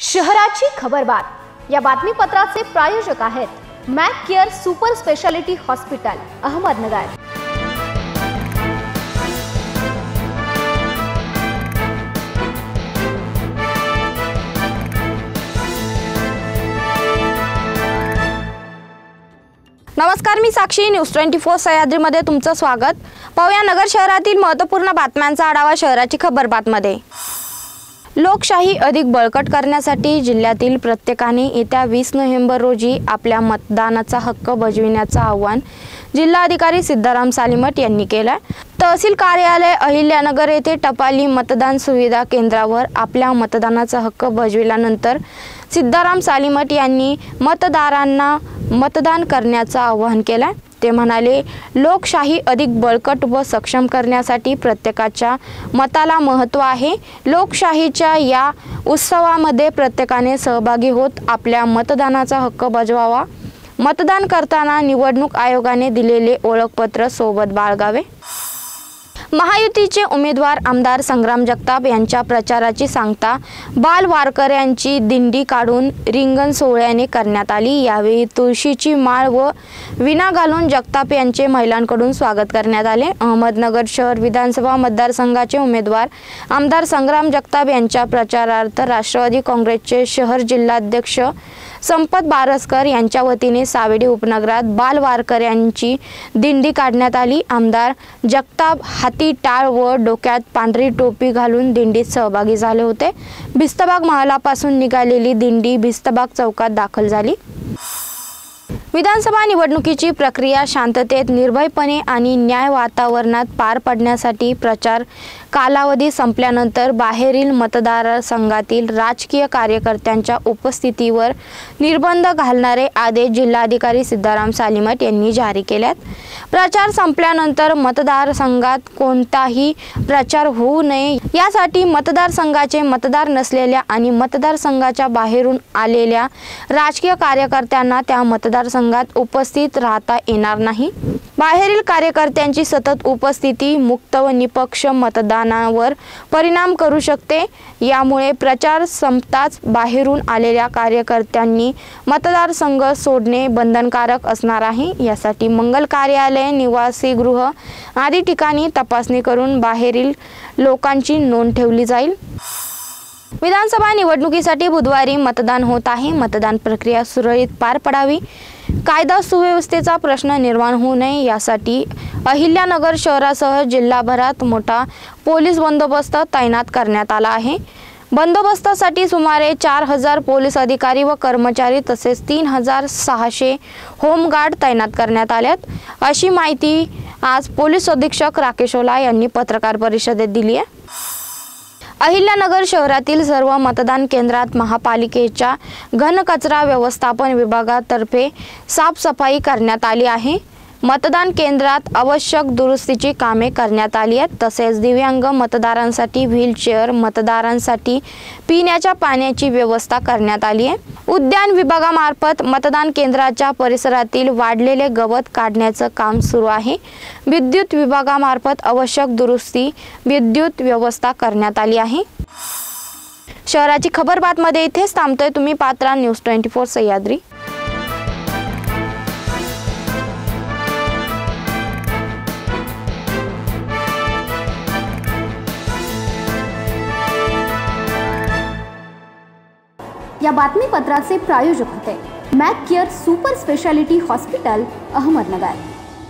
शहराची खबरबात या बातमीपत्राचे प्रायोजक आहेत Mac care super speciality hospital Ahmednagar. नमस्कार, मी साक्षी, न्यूज 24 सह्याद्रीमध्ये तुमचं स्वागत। पाहूया नगर शहरातील महत्त्वपूर्ण बातम्यांचा आढावा शहराची खबरबातमध्ये। लोकशाही अधिक बळकट करण्यासाठी जिल्ह्यातील प्रत्येकाने येत्या 20 नोव्हेंबर रोजी आपल्या मतदानाचा हक्क बजावण्याचं आवाहन जिल्हाधिकारी सिद्धाराम सालीमठ यांनी केलं। तहसील कार्यालय अहिल्यानगर येथे टपाली मतदान सुविधा केंद्रावर आपल्या मतदानाचा हक्क बजावल्यानंतर सिद्धाराम सालीमठ यांनी मतदारांना मतदान करण्याचं आवाहन केलं। ते म्हणाले, लोकशाही अधिक बळकट व सक्षम करण्यासाठी प्रत्येकाच्या मताला महत्त्व आहे। लोकशाहीच्या या उत्सवामध्ये प्रत्येकाने सहभागी होत आपल्या मतदानाचा हक्क बजावावा। मतदान करताना निवडणूक आयोगाने दिलेले ओळखपत्र सोबत बाळगावे। महायुतीचे उमेदवार आमदार संग्राम जगताप यांच्या प्रचाराची सांगता बाल वारकऱ्यांची दिंडी काढून रिंगण सोहळ्याने करण्यात आली। यावेळी तुळशीची माळ व विणा घालून जगताप यांचे महिलांकडून स्वागत करण्यात आले। अहमदनगर शहर विधानसभा मतदारसंघाचे उमेदवार आमदार संग्राम जगताप यांच्या प्रचारार्थ राष्ट्रवादी काँग्रेसचे शहर जिल्हाध्यक्ष संपत बारसकर यांच्या वतीने सावेडी उपनगरात बाल वारकऱ्यांची दिंडी काढण्यात आली। आमदार जगताप हाती टाळ व डोक्यात पांढरी टोपी घालून दिंडीत सहभागी झाले होते। भिस्तबाग महालापासून निघालेली दिंडी भिस्तबाग चौकात दाखल झाली। विधानसभा निवडणुकीची प्रक्रिया शांततेत, निर्भयपणे आणि न्याय वातावरणात पार पाडण्यासाठी प्रचार कालावधी संपल्यानंतर बाहेरील मतदारसंघातील राजकीय कार्यकर्त्यांच्या उपस्थितीवर निर्बंध घालणारे आदेश जिल्हाधिकारी सिद्धाराम सालीमठ यांनी जारी केलेत। प्रचार संपल्यानंतर मतदारसंघात कोणताही प्रचार होऊ नये यासाठी मतदारसंघाचे मतदार नसलेल्या आणि मतदारसंघाच्या बाहेरून आलेल्या राजकीय कार्यकर्त्यांना त्या मतदारसंघात उपस्थित राहता येणार नाही। बाहेरील कार्यकर्त्यांची सतत उपस्थिती मुक्त व निपक्ष मतदानावर परिणाम करू शकते। यामुळे प्रचार संपताच बाहेरून आलेल्या कार्यकर्त्यांनी मतदारसंघ सोडणे बंधनकारक असणार आहे। यासाठी मंगल कार्यालय, निवासीगृह आदी ठिकाणी तपासणी करून बाहेरील लोकांची नोंद ठेवली जाईल। विधानसभा निवडणुकीसाठी बुधवारी मतदान होत आहे। मतदान प्रक्रिया सुरळीत पार पडावी, कायदा सुव्यवस्थेचा प्रश्न निर्माण होऊ नये यासाठी अहिल्यानगर शहरासह जिल्हाभरात मोठा पोलीस बंदोबस्त तैनात करण्यात आला आहे। बंदोबस्तासाठी सुमारे 4000 पोलीस अधिकारी व कर्मचारी तसेच 3600 होमगार्ड तैनात करण्यात आलेत, अशी माहिती आज पोलीस अधीक्षक राकेश ओला यांनी पत्रकार परिषदेत दिली आहे। अहिल्यानगर शहरातील सर्व मतदान केंद्रात महापालिकेच्या घनकचरा व्यवस्थापन विभागातर्फे साफसफाई करण्यात आली आहे। मतदान केंद्रात आवश्यक दुरुस्तीची कामे करण्यात आली आहेत। तसेच दिव्यांग मतदारांसाठी व्हीलचेअर, मतदारांसाठी पिण्याच्या पाण्याची व्यवस्था करण्यात आली आहे। उद्यान विभागामार्फत मतदान केंद्राच्या परिसरातील वाढलेले गवत काढण्याचं काम सुरू आहे। विद्युत विभागामार्फत आवश्यक दुरुस्ती, विद्युत व्यवस्था करण्यात आली आहे। शहराची खबरबातमध्ये इथेच थांबतोय। तुम्ही पात्रा न्यूज 24 सह्याद्री। या बातमीपत्राचे प्रायोजक होते Mac care super speciality hospital Ahmednagar.